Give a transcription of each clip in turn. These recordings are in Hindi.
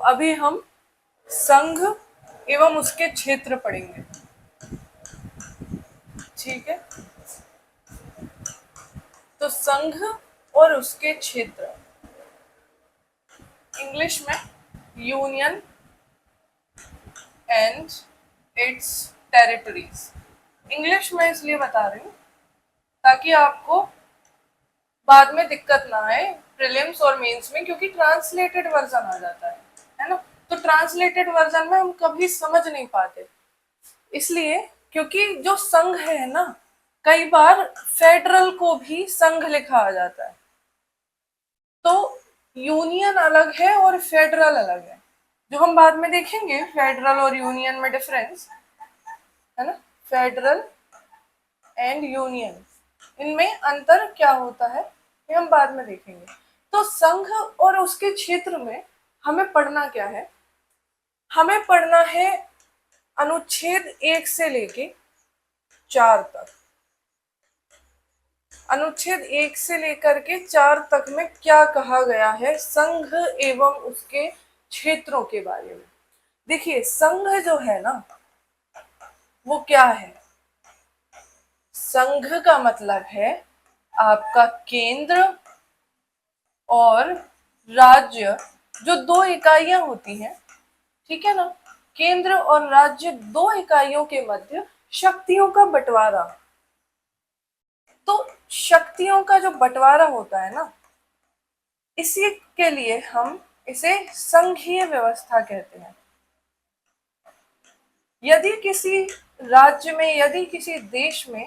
अभी हम संघ एवं उसके क्षेत्र पढ़ेंगे। ठीक है, तो संघ और उसके क्षेत्र, इंग्लिश में union and it's territories. English में इसलिए बता रही हूँ ताकि आपको बाद में दिक्कत ना आए प्रीलिम्स और मेंस में, क्योंकि ट्रांसलेटेड वर्जन आ जाता है ना। तो ट्रांसलेटेड वर्जन में हम कभी समझ नहीं पाते, इसलिए क्योंकि जो संघ है ना, कई बार फेडरल को भी संघ लिखा आ जाता है। तो यूनियन अलग है और फेडरल अलग है, जो हम बाद में देखेंगे फेडरल और यूनियन में डिफरेंस है ना। फेडरल एंड यूनियन, इनमें अंतर क्या होता है ये हम बाद में देखेंगे। तो संघ और उसके क्षेत्र में हमें पढ़ना क्या है, हमें पढ़ना है अनुच्छेद 1 से लेके 4 तक। अनुच्छेद 1 से लेकर के 4 तक में क्या कहा गया है संघ एवं उसके क्षेत्रों के बारे में। देखिए, संघ जो है ना, वो क्या है? संघ का मतलब है आपका केंद्र और राज्य, जो दो इकाइयां होती हैं, ठीक है ना। केंद्र और राज्य दो इकाइयों के मध्य शक्तियों का बंटवारा। तो शक्तियों का जो बंटवारा होता है ना, इसी के लिए हम इसे संघीय व्यवस्था कहते हैं। यदि किसी राज्य में, यदि किसी देश में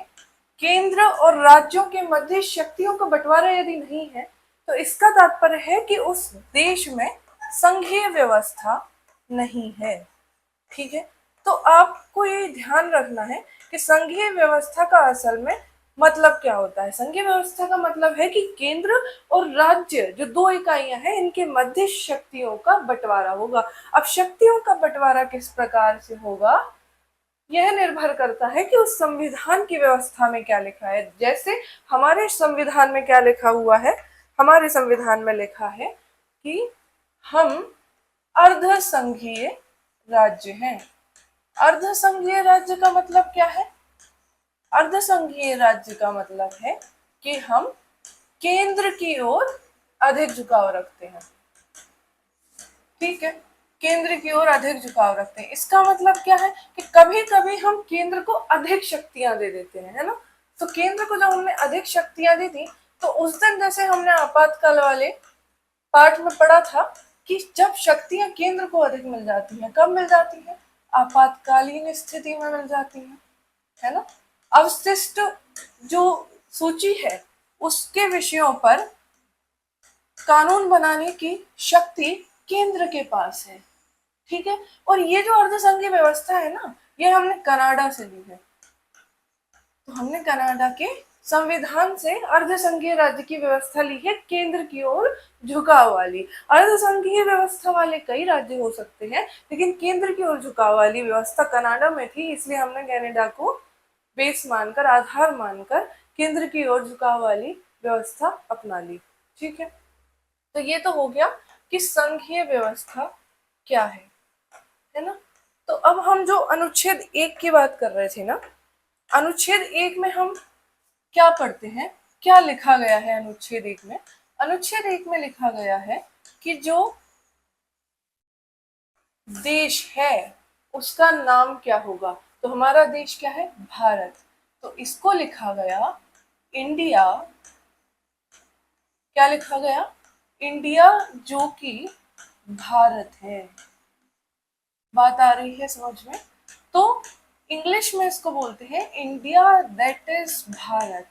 केंद्र और राज्यों के मध्य शक्तियों का बंटवारा यदि नहीं है, तो इसका तात्पर्य है कि उस देश में संघीय व्यवस्था नहीं है। ठीक है, तो आपको ये ध्यान रखना है कि संघीय व्यवस्था का असल में मतलब क्या होता है। संघीय व्यवस्था का मतलब है कि केंद्र और राज्य जो दो इकाइयां हैं, इनके मध्य शक्तियों का बंटवारा होगा। अब शक्तियों का बंटवारा किस प्रकार से होगा, यह निर्भर करता है कि उस संविधान की व्यवस्था में क्या लिखा है। जैसे हमारे संविधान में क्या लिखा हुआ है, हमारे संविधान में लिखा है कि हम अर्ध संघीय राज्य हैं। अर्ध संघीय राज्य का मतलब क्या है? अर्ध संघीय राज्य का मतलब है कि हम केंद्र की ओर अधिक झुकाव रखते हैं। ठीक है, केंद्र की ओर अधिक झुकाव रखते हैं। इसका मतलब क्या है कि कभी कभी हम केंद्र को अधिक शक्तियां दे देते हैं, है ना। तो केंद्र को जब हमने अधिक शक्तियां दी थी, तो उस दिन जैसे हमने आपातकाल वाले पाठ में पढ़ा था कि जब शक्तियां केंद्र को अधिक मिल जाती हैं, कब मिल जाती हैं? आपातकालीन स्थिति में मिल जाती हैं, है ना। अवशिष्ट जो सूची है उसके विषयों पर कानून बनाने की शक्ति केंद्र के पास है। ठीक है, और ये जो अर्धसंघीय व्यवस्था है ना, ये हमने कनाडा से ली है। तो हमने कनाडा के संविधान से अर्धसंघीय राज्य की व्यवस्था ली है, केंद्र की ओर झुकाव वाली। अर्धसंघीय व्यवस्था वाले कई राज्य हो सकते हैं, लेकिन केंद्र की ओर झुकाव वाली व्यवस्था कनाडा में थी, इसलिए हमने कनाडा को बेस मानकर, आधार मानकर केंद्र की ओर झुकाव वाली व्यवस्था अपना ली। ठीक है, तो ये तो हो गया कि संघीय व्यवस्था क्या है ना। तो अब हम जो अनुच्छेद 1 की बात कर रहे थे ना, अनुच्छेद 1 में हम क्या पढ़ते हैं, क्या लिखा गया है अनुच्छेद 1 में? अनुच्छेद 1 में लिखा गया है कि जो देश है उसका नाम क्या होगा। तो हमारा देश क्या है? भारत। तो इसको लिखा गया इंडिया। क्या लिखा गया? इंडिया, जो कि भारत है। बात आ रही है समझ में? तो इंग्लिश में इसको बोलते हैं इंडिया दैट इज भारत।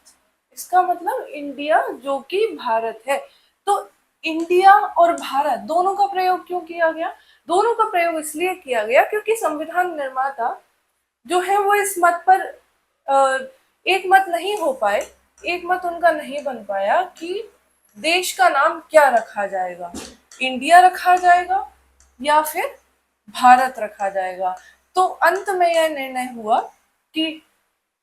इसका मतलब इंडिया जो कि भारत है। तो इंडिया और भारत दोनों का प्रयोग क्यों किया गया? दोनों का प्रयोग इसलिए किया गया क्योंकि संविधान निर्माता जो है वो इस मत पर एक मत नहीं हो पाए, एक मत उनका नहीं बन पाया कि देश का नाम क्या रखा जाएगा, इंडिया रखा जाएगा या फिर भारत रखा जाएगा। तो अंत में यह निर्णय हुआ कि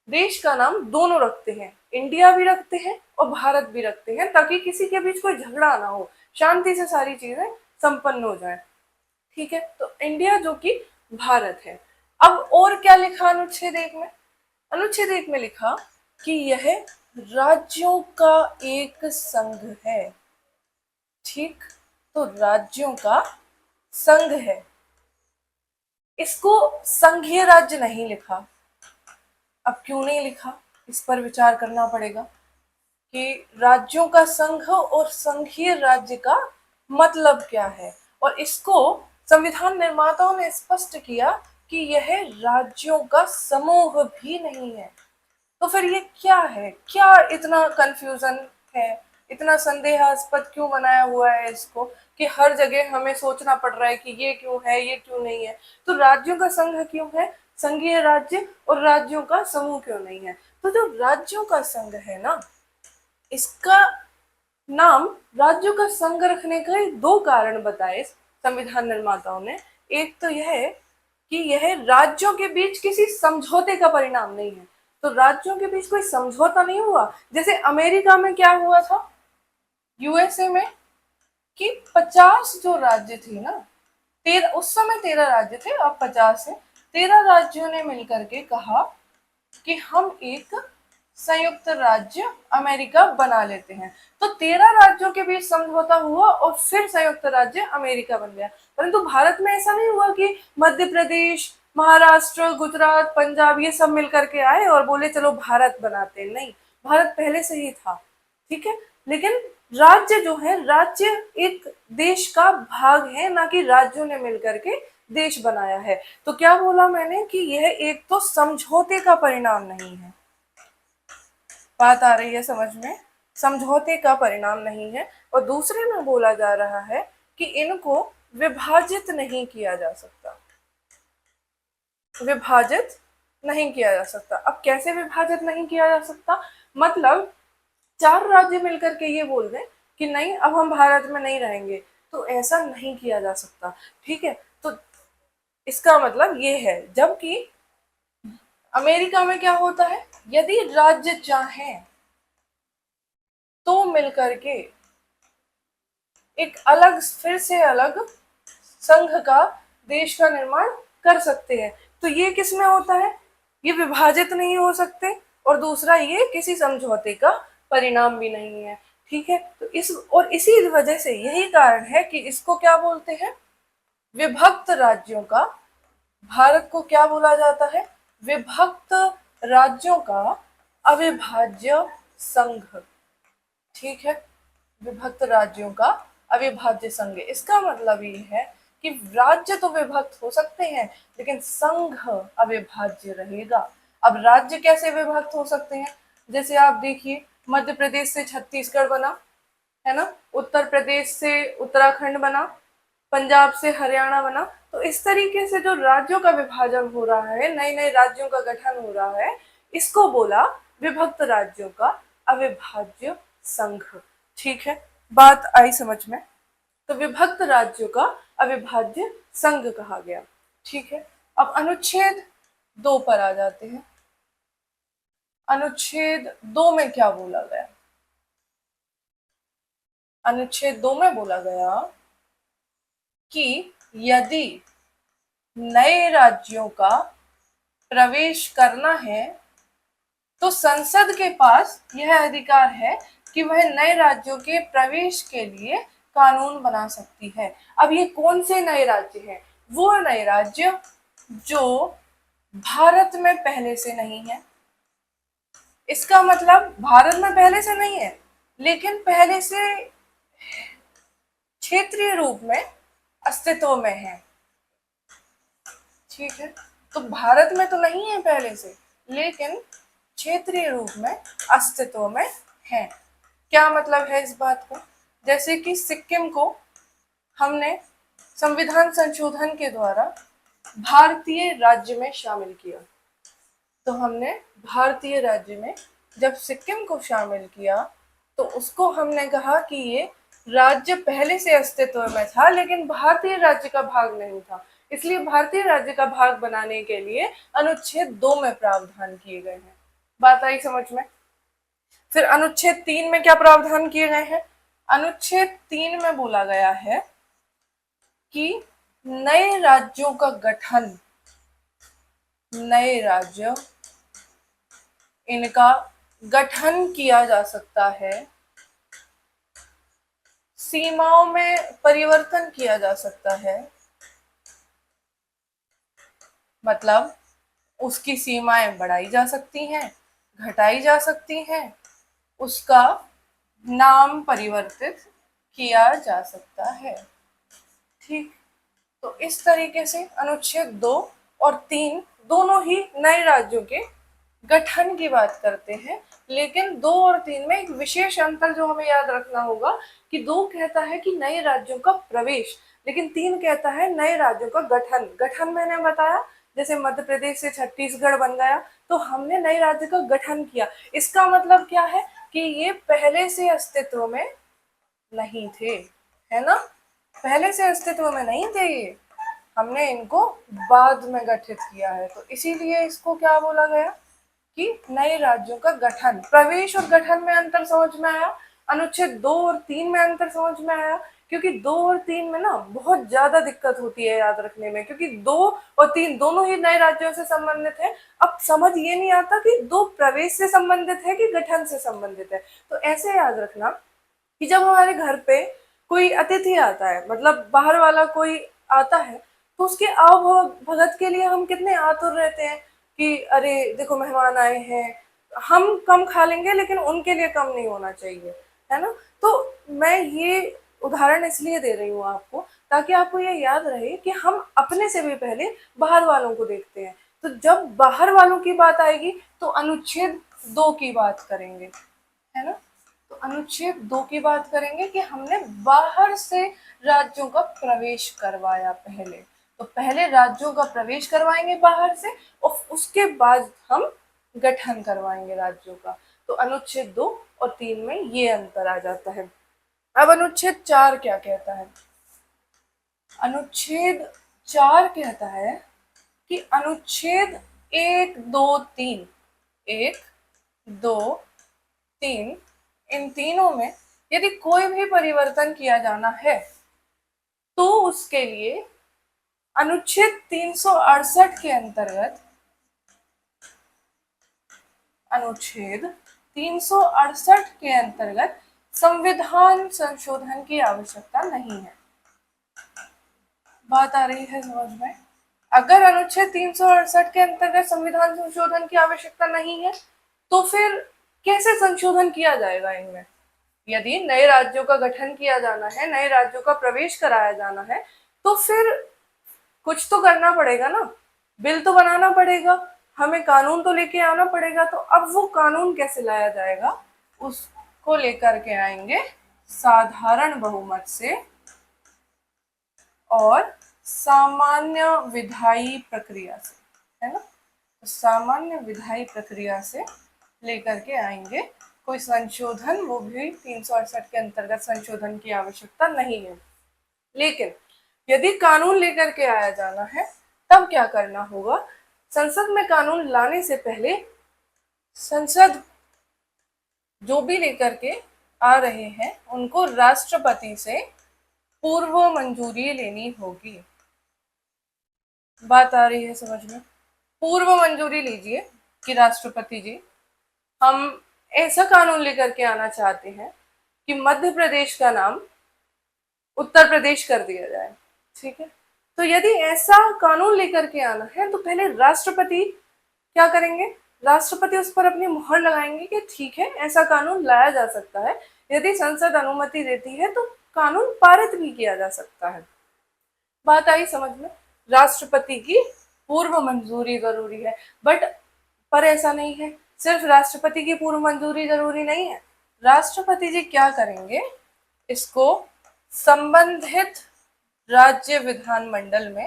देश का नाम दोनों रखते हैं, इंडिया भी रखते हैं और भारत भी रखते हैं, ताकि किसी के बीच कोई झगड़ा ना हो, शांति से सारी चीजें संपन्न हो जाए। ठीक है, तो इंडिया जो कि भारत है। अब और क्या लिखा अनुच्छेद एक में? अनुच्छेद एक में लिखा कि यह राज्यों का एक संघ है। ठीक, तो राज्यों का संघ है। इसको संघीय राज्य नहीं लिखा। अब क्यों नहीं लिखा, इस पर विचार करना पड़ेगा कि राज्यों का संघ और संघीय राज्य का मतलब क्या है। और इसको संविधान निर्माताओं ने स्पष्ट किया कि यह राज्यों का समूह भी नहीं है। तो फिर ये क्या है? क्या इतना कंफ्यूजन है, इतना संदेहास्पद क्यों बनाया हुआ है इसको कि हर जगह हमें सोचना पड़ रहा है कि ये क्यों है, ये क्यों नहीं है? तो राज्यों का संघ क्यों है, संघीय राज्य, और राज्यों का समूह क्यों नहीं है? तो जो राज्यों का संघ है ना, इसका नाम राज्यों का संघ रखने के दो कारण बताए संविधान निर्माताओं ने। एक तो यह है कि यह राज्यों के बीच किसी समझौते का परिणाम नहीं है। तो राज्यों के बीच कोई समझौता नहीं हुआ। जैसे अमेरिका में क्या हुआ था, यूएसए में, कि 50 जो राज्य थे ना, उस समय 13 राज्य थे, अब 50 है। 13 राज्यों ने मिलकर के कहा कि हम एक संयुक्त राज्य अमेरिका बना लेते हैं। तो 13 राज्यों के बीच समझौता हुआ और फिर संयुक्त राज्य अमेरिका बन गया। परंतु भारत में ऐसा नहीं हुआ कि मध्य प्रदेश, महाराष्ट्र, गुजरात, पंजाब ये सब मिलकर के आए और बोले चलो भारत बनाते। नहीं, भारत पहले से ही था। ठीक है, लेकिन राज्य जो है, राज्य एक देश का भाग है, ना कि राज्यों ने मिलकर के देश बनाया है। तो क्या बोला मैंने कि यह एक तो समझौते का परिणाम नहीं है। बात आ रही है समझ में? समझौते का परिणाम नहीं है। और दूसरे में बोला जा रहा है कि इनको विभाजित नहीं किया जा सकता। विभाजित नहीं किया जा सकता। अब कैसे विभाजित नहीं किया जा सकता? मतलब 4 राज्य मिलकर के ये बोल दें कि नहीं अब हम भारत में नहीं रहेंगे, तो ऐसा नहीं किया जा सकता। ठीक है, तो इसका मतलब ये है, जबकि अमेरिका में क्या होता है, यदि राज्य चाहें तो मिलकर के एक अलग, फिर से अलग संघ का, देश का निर्माण कर सकते हैं। तो ये किस में होता है? ये विभाजित नहीं हो सकते, और दूसरा ये किसी समझौते का परिणाम भी नहीं है। ठीक है, तो इसी वजह से यही कारण है कि इसको क्या बोलते हैं, विभक्त राज्यों का। भारत को क्या बोला जाता है? विभक्त राज्यों का अविभाज्य संघ। ठीक है, विभक्त राज्यों का अविभाज्य संघ। इसका मतलब ये है कि राज्य तो विभक्त हो सकते हैं, लेकिन संघ अविभाज्य रहेगा। अब राज्य कैसे विभक्त हो सकते हैं? जैसे आप देखिए, मध्य प्रदेश से छत्तीसगढ़ बना, है ना, उत्तर प्रदेश से उत्तराखंड बना, पंजाब से हरियाणा बना। तो इस तरीके से जो राज्यों का विभाजन हो रहा है, नए नए राज्यों का गठन हो रहा है, इसको बोला विभक्त राज्यों का अविभाज्य संघ। ठीक है, बात आई समझ में? तो विभक्त राज्यों का अविभाज्य संघ कहा गया। ठीक है, अब अनुच्छेद 2 पर आ जाते हैं। अनुच्छेद 2 में क्या बोला गया? अनुच्छेद 2 में बोला गया कि यदि नए राज्यों का प्रवेश करना है तो संसद के पास यह अधिकार है कि वह नए राज्यों के प्रवेश के लिए कानून बना सकती है। अब ये कौन से नए राज्य हैं? वो नए राज्य जो भारत में पहले से नहीं है। इसका मतलब भारत में पहले से नहीं है, लेकिन पहले से क्षेत्रीय रूप में अस्तित्व में है। ठीक है, तो भारत में तो नहीं है पहले से, लेकिन क्षेत्रीय रूप में अस्तित्व में है। क्या मतलब है इस बात का? जैसे कि सिक्किम को हमने संविधान संशोधन के द्वारा भारतीय राज्य में शामिल किया। तो हमने भारतीय राज्य में जब सिक्किम को शामिल किया, तो उसको हमने कहा कि ये राज्य पहले से अस्तित्व में था, लेकिन भारतीय राज्य का भाग नहीं था। इसलिए भारतीय राज्य का भाग बनाने के लिए अनुच्छेद 2 में प्रावधान किए गए हैं। बात आई समझ में? फिर अनुच्छेद 3 में क्या प्रावधान किए गए हैं? अनुच्छेद 3 में बोला गया है कि नए राज्यों का गठन, नए राज्य, इनका गठन किया जा सकता है, सीमाओं में परिवर्तन किया जा सकता है, मतलब उसकी सीमाएं बढ़ाई जा सकती हैं, घटाई जा सकती हैं, उसका नाम परिवर्तित किया जा सकता है। ठीक, तो इस तरीके से अनुच्छेद 2 और 3 दोनों ही नए राज्यों के गठन की बात करते हैं, लेकिन 2 और 3 में एक विशेष अंतर जो हमें याद रखना होगा कि 2 कहता है कि नए राज्यों का प्रवेश, लेकिन 3 कहता है नए राज्यों का गठन। गठन मैंने बताया, जैसे मध्य प्रदेश से छत्तीसगढ़ बन गया तो हमने नए राज्य का गठन किया। इसका मतलब क्या है कि ये पहले से अस्तित्व में नहीं थे, है ना, पहले से अस्तित्व में नहीं थे ये, हमने इनको बाद में गठित किया है, तो इसीलिए इसको क्या बोला गया कि नए राज्यों का गठन। प्रवेश और गठन में अंतर समझ में आया, अनुच्छेद 2 और 3 में अंतर समझ में आया, क्योंकि 2 और 3 में ना बहुत ज्यादा दिक्कत होती है याद रखने में, क्योंकि 2 और 3 दोनों ही नए राज्यों से संबंधित है। अब समझ ये नहीं आता कि 2 प्रवेश से संबंधित है कि गठन से संबंधित है, तो ऐसे याद रखना कि जब हमारे घर पे कोई अतिथि आता है, मतलब बाहर वाला कोई आता है, तो उसके आव भगत के लिए हम कितने आतुर रहते हैं कि अरे देखो मेहमान आए हैं, हम कम खा लेंगे लेकिन उनके लिए कम नहीं होना चाहिए, है ना। तो मैं ये उदाहरण इसलिए दे रही हूँ आपको, ताकि आपको ये याद रहे कि हम अपने से भी पहले बाहर वालों को देखते हैं। तो जब बाहर वालों की बात आएगी तो अनुच्छेद 2 की बात करेंगे, है ना। तो अनुच्छेद 2 की बात करेंगे कि हमने बाहर से राज्यों का प्रवेश करवाया पहले, तो पहले राज्यों का प्रवेश करवाएंगे बाहर से और उसके बाद हम गठन करवाएंगे राज्यों का। तो अनुच्छेद 2 और 3 में ये अंतर आ जाता है। अब अनुच्छेद 4 क्या कहता है? अनुच्छेद 4 कहता है कि अनुच्छेद 1, 2, 3, 1, 2, 3, इन तीनों में यदि कोई भी परिवर्तन किया जाना है तो उसके लिए अनुच्छेद 368 के अंतर्गत, अनुच्छेद 368 के अंतर्गत संविधान संशोधन की आवश्यकता नहीं है। बात आ रही है समझ में? अगर अनुच्छेद 368 के अंतर्गत संविधान संशोधन की आवश्यकता नहीं है तो फिर कैसे संशोधन किया जाएगा इनमें? यदि नए राज्यों का गठन किया जाना है, नए राज्यों का प्रवेश कराया जाना है, तो फिर कुछ तो करना पड़ेगा ना, बिल तो बनाना पड़ेगा, हमें कानून तो लेके आना पड़ेगा। तो अब वो कानून कैसे लाया जाएगा, उसको लेकर के आएंगे साधारण बहुमत से और सामान्य विधायी प्रक्रिया से, है ना। तो सामान्य विधायी प्रक्रिया से लेकर के आएंगे कोई संशोधन, वो भी 368 के अंतर्गत संशोधन की आवश्यकता नहीं है। लेकिन यदि कानून लेकर के आया जाना है तब क्या करना होगा? संसद में कानून लाने से पहले संसद जो भी लेकर के आ रहे हैं उनको राष्ट्रपति से पूर्व मंजूरी लेनी होगी। बात आ रही है समझ में? पूर्व मंजूरी लीजिए कि राष्ट्रपति जी, हम ऐसा कानून लेकर के आना चाहते हैं कि मध्य प्रदेश का नाम उत्तर प्रदेश कर दिया जाए, ठीक है। तो यदि ऐसा कानून लेकर के आना है तो पहले राष्ट्रपति क्या करेंगे? राष्ट्रपति उस पर अपनी मुहर लगाएंगे कि ठीक है, ऐसा कानून लाया जा सकता है, यदि संसद अनुमति देती है तो कानून पारित भी किया जा सकता है। बात आई समझ में? राष्ट्रपति की पूर्व मंजूरी जरूरी है, बट पर ऐसा नहीं है, सिर्फ राष्ट्रपति की पूर्व मंजूरी जरूरी नहीं है। राष्ट्रपति जी क्या करेंगे? इसको संबंधित राज्य विधानमंडल में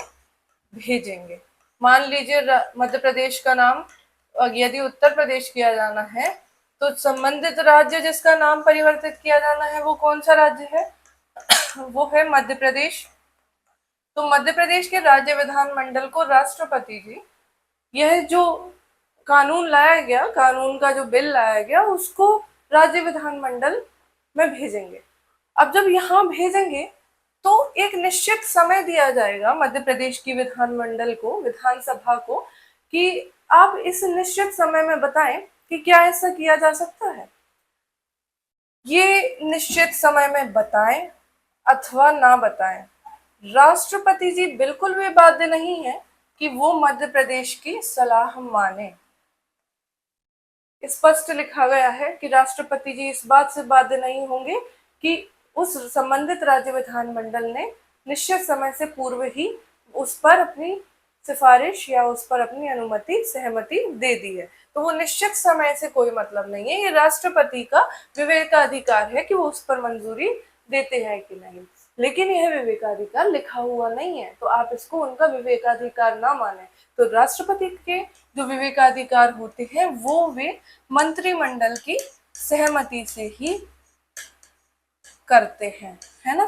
भेजेंगे। मान लीजिए मध्य प्रदेश का नाम यदि उत्तर प्रदेश किया जाना है तो संबंधित राज्य जिसका नाम परिवर्तित किया जाना है वो कौन सा राज्य है? वो है मध्य प्रदेश। तो मध्य प्रदेश के राज्य विधानमंडल को राष्ट्रपति जी यह जो कानून लाया गया, कानून का जो बिल लाया गया, उसको राज्य विधानमंडल में भेजेंगे। अब जब यहाँ भेजेंगे तो एक निश्चित समय दिया जाएगा मध्य प्रदेश की विधानमंडल को, विधानसभा को, कि आप इस निश्चित समय में बताएं कि क्या ऐसा किया जा सकता है। ये निश्चित समय में बताएं अथवा ना बताएं, राष्ट्रपति जी बिल्कुल भी बाध्य नहीं है कि वो मध्य प्रदेश की सलाह माने। स्पष्ट लिखा गया है कि राष्ट्रपति जी इस बात से बाध्य नहीं होंगे कि उस संबंधित राज्य विधानमंडल ने निश्चित समय से पूर्व ही उस पर अपनी सिफारिश या उस पर अपनी अनुमति, सहमति दे दी है। तो वो निश्चित समय से कोई मतलब नहीं है, ये राष्ट्रपति का विवेकाधिकार है कि वो उस पर मंजूरी देते हैं कि नहीं। लेकिन यह विवेकाधिकार लिखा हुआ नहीं है, तो आप इसको उनका विवेकाधिकार ना माने। तो राष्ट्रपति के जो विवेकाधिकार होते हैं वो वे मंत्रिमंडल की सहमति से ही करते हैं, है ना।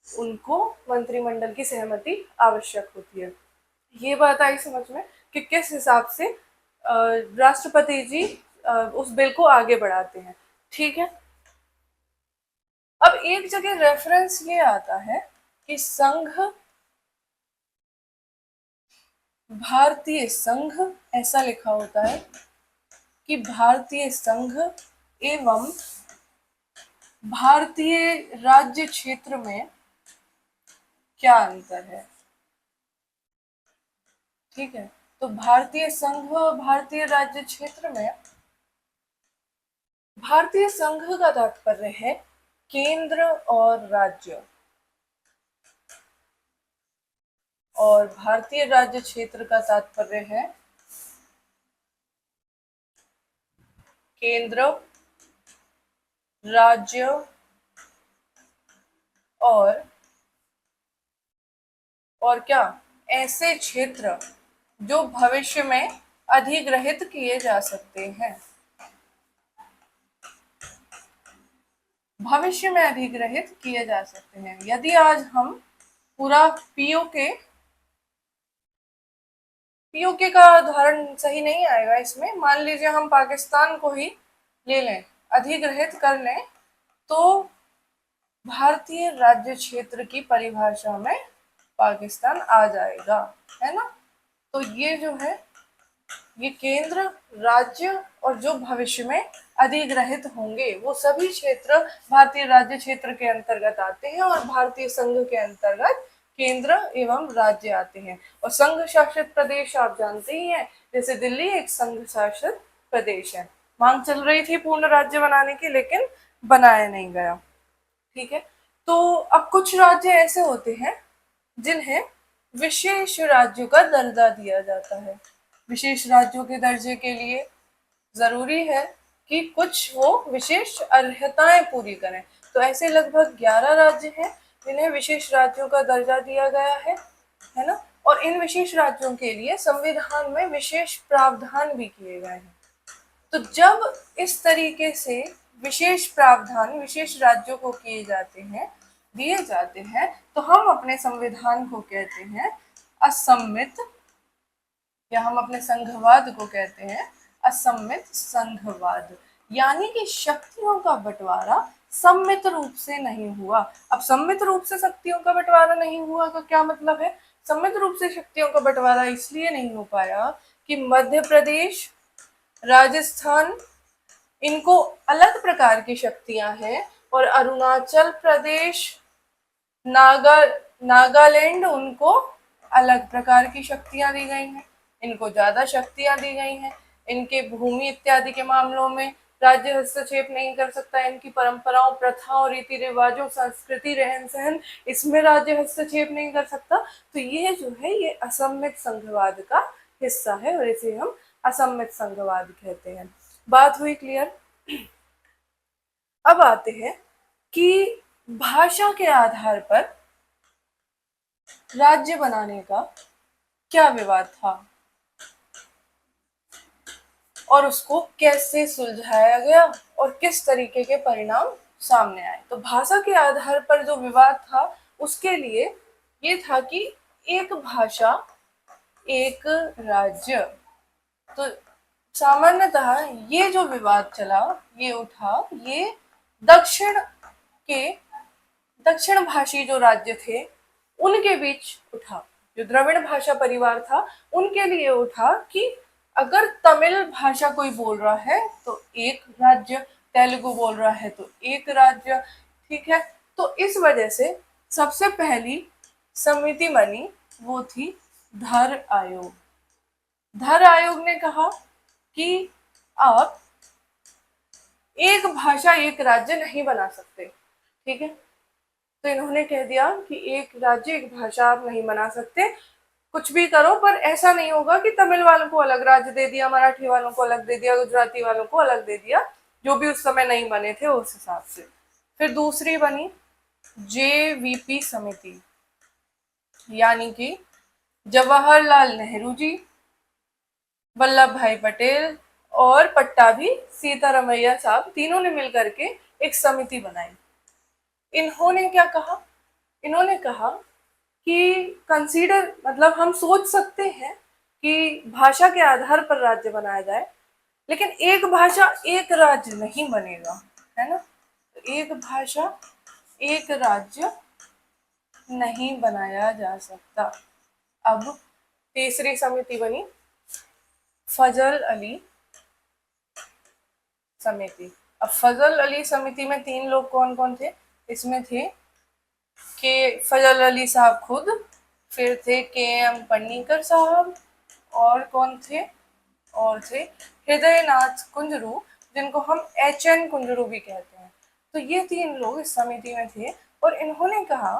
उनको मंत्रिमंडल की सहमति आवश्यक होती है। ये बात आई समझ में कि किस हिसाब से राष्ट्रपति जी उस बिल को आगे बढ़ाते हैं। ठीक है, अब एक जगह रेफरेंस ये आता है कि संघ, भारतीय संघ, ऐसा लिखा होता है कि भारतीय संघ एवं भारतीय राज्य क्षेत्र में क्या अंतर है। ठीक है, तो भारतीय संघ, भारतीय राज्य क्षेत्र में, भारतीय संघ का तात्पर्य है केंद्र और राज्य, और भारतीय राज्य क्षेत्र का तात्पर्य है केंद्र, राज्य और क्या, ऐसे क्षेत्र जो भविष्य में अधिग्रहित किए जा सकते हैं, भविष्य में अधिग्रहित किए जा सकते हैं। यदि आज हम पूरा पीओके का उदाहरण सही नहीं आएगा इसमें, मान लीजिए हम पाकिस्तान को ही ले लें, अधिग्रहित कर लें, तो भारतीय राज्य क्षेत्र की परिभाषा में पाकिस्तान आ जाएगा, है ना। तो ये जो है, ये केंद्र, राज्य और जो भविष्य में अधिग्रहित होंगे वो सभी क्षेत्र भारतीय राज्य क्षेत्र के अंतर्गत आते हैं, और भारतीय संघ के अंतर्गत केंद्र एवं राज्य आते हैं। और संघ शासित प्रदेश आप जानते ही हैं, जैसे दिल्ली एक संघ शासित प्रदेश है। मांग चल रही थी पूर्ण राज्य बनाने की, लेकिन बनाया नहीं गया। ठीक है, तो अब कुछ राज्य ऐसे होते हैं जिन्हें विशेष राज्यों का दर्जा दिया जाता है। विशेष राज्यों के दर्जे के लिए जरूरी है कि कुछ वो विशेष अर्हताएं पूरी करें। तो ऐसे लगभग 11 राज्य हैं जिन्हें विशेष राज्यों का दर्जा दिया गया है ना। और इन विशेष राज्यों के लिए संविधान में विशेष प्रावधान भी किए गए हैं। तो जब इस तरीके से विशेष प्रावधान विशेष राज्यों को किए जाते हैं, दिए जाते हैं, तो हम अपने संविधान को कहते हैं असम्मित, या हम अपने संघवाद को कहते हैं असम्मित संघवाद। यानी कि शक्तियों का बंटवारा सम्मित रूप से नहीं हुआ। अब सम्मित रूप से शक्तियों का बंटवारा नहीं हुआ का क्या मतलब है। सम्मित रूप से शक्तियों का बंटवारा इसलिए नहीं हो पाया कि मध्य प्रदेश, राजस्थान, इनको अलग प्रकार की शक्तियां हैं, और अरुणाचल प्रदेश, नागालैंड, उनको अलग प्रकार की शक्तियां दी गई हैं। इनको ज्यादा शक्तियां दी गई हैं। इनके भूमि इत्यादि के मामलों में राज्य हस्तक्षेप नहीं कर सकता। इनकी परंपराओं, प्रथाओं, रीति रिवाजों, संस्कृति, रहन सहन, इसमें राज्य हस्तक्षेप नहीं कर सकता। तो ये जो है, ये असम्मित संघवाद का हिस्सा है, और इसे हम असम्मित संघवाद कहते हैं। बात हुई क्लियर। अब आते हैं कि भाषा के आधार पर राज्य बनाने का क्या विवाद था और उसको कैसे सुलझाया गया और किस तरीके के परिणाम सामने आए। तो भाषा के आधार पर जो विवाद था उसके लिए ये था कि एक भाषा एक राज्य। तो सामान्यतः ये जो विवाद चला, ये उठा, ये दक्षिण भाषी जो राज्य थे उनके बीच उठा। जो द्रविड़ भाषा परिवार था उनके लिए उठा कि अगर तमिल भाषा कोई बोल रहा है तो एक राज्य, तेलुगु बोल रहा है तो एक राज्य, ठीक है। तो इस वजह से सबसे पहली समिति बनी, वो थी धर आयोग। धर आयोग ने कहा कि आप एक भाषा एक राज्य नहीं बना सकते, ठीक है। तो इन्होंने कह दिया कि एक राज्य एक भाषा आप नहीं बना सकते, कुछ भी करो पर ऐसा नहीं होगा कि तमिल वालों को अलग राज्य दे दिया, मराठी वालों को अलग दे दिया, गुजराती वालों को अलग दे दिया, जो भी उस समय नहीं बने थे उस हिसाब से। फिर दूसरी बनी जेवीपी समिति, यानी कि जवाहरलाल नेहरू जी, वल्लभ भाई पटेल और पट्टाभी सीतारमैया साहब, तीनों ने मिलकर के एक समिति बनाई। इन्होंने क्या कहा, इन्होंने कहा कि कंसीडर, मतलब हम सोच सकते हैं कि भाषा के आधार पर राज्य बनाया जाए, लेकिन एक भाषा एक राज्य नहीं बनेगा, है ना। तो एक भाषा एक राज्य नहीं बनाया जा सकता। अब तीसरी समिति बनी फजल अली समिति। अब फजल अली समिति में तीन लोग कौन कौन थे, इसमें थे के फजल अली साहब खुद, फिर थे के एम पन्नीकर साहब, और कौन थे, और थे हृदयनाथ कुंजरू, जिनको हम एच एन कुंजरू भी कहते हैं। तो ये तीन लोग इस समिति में थे और इन्होंने कहा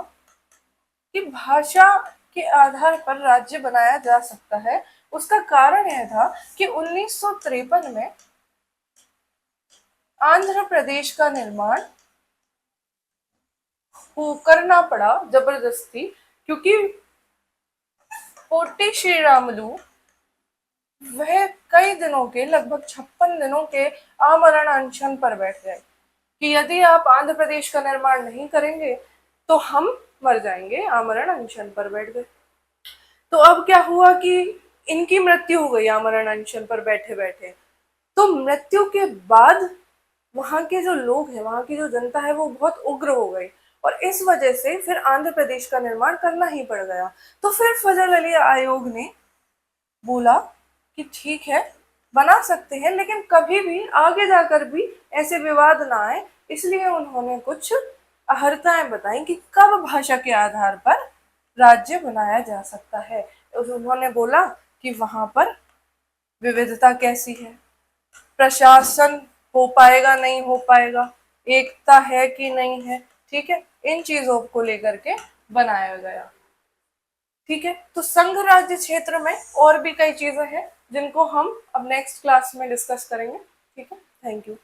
कि भाषा के आधार पर राज्य बनाया जा सकता है। उसका कारण यह था कि 1953 में आंध्र प्रदेश का निर्माण करना पड़ा जबरदस्ती, क्योंकि पोटी श्रीरामुलु वह कई दिनों के, लगभग 56 दिनों के आमरण अनशन पर बैठ गए कि यदि आप आंध्र प्रदेश का निर्माण नहीं करेंगे तो हम मर जाएंगे, आमरण अनशन पर बैठ गए। तो अब क्या हुआ कि इनकी मृत्यु हो गई आमरण अनशन पर बैठे बैठे। तो मृत्यु के बाद वहां के जो लोग हैं, वहां की जो जनता है, वो बहुत उग्र हो गई और इस वजह से फिर आंध्र प्रदेश का निर्माण करना ही पड़ गया। तो फिर फजल अली आयोग ने बोला कि ठीक है, बना सकते हैं, लेकिन कभी भी आगे जाकर भी ऐसे विवाद ना आए, इसलिए उन्होंने कुछ अहर्ताएं बताई कि कब भाषा के आधार पर राज्य बनाया जा सकता है। उन्होंने बोला कि वहां पर विविधता कैसी है, प्रशासन हो पाएगा नहीं हो पाएगा, एकता है कि नहीं है, ठीक है, इन चीजों को लेकर के बनाया गया। ठीक है, तो संघ राज्य क्षेत्र में और भी कई चीजें हैं जिनको हम अब नेक्स्ट क्लास में डिस्कस करेंगे। ठीक है, थैंक यू।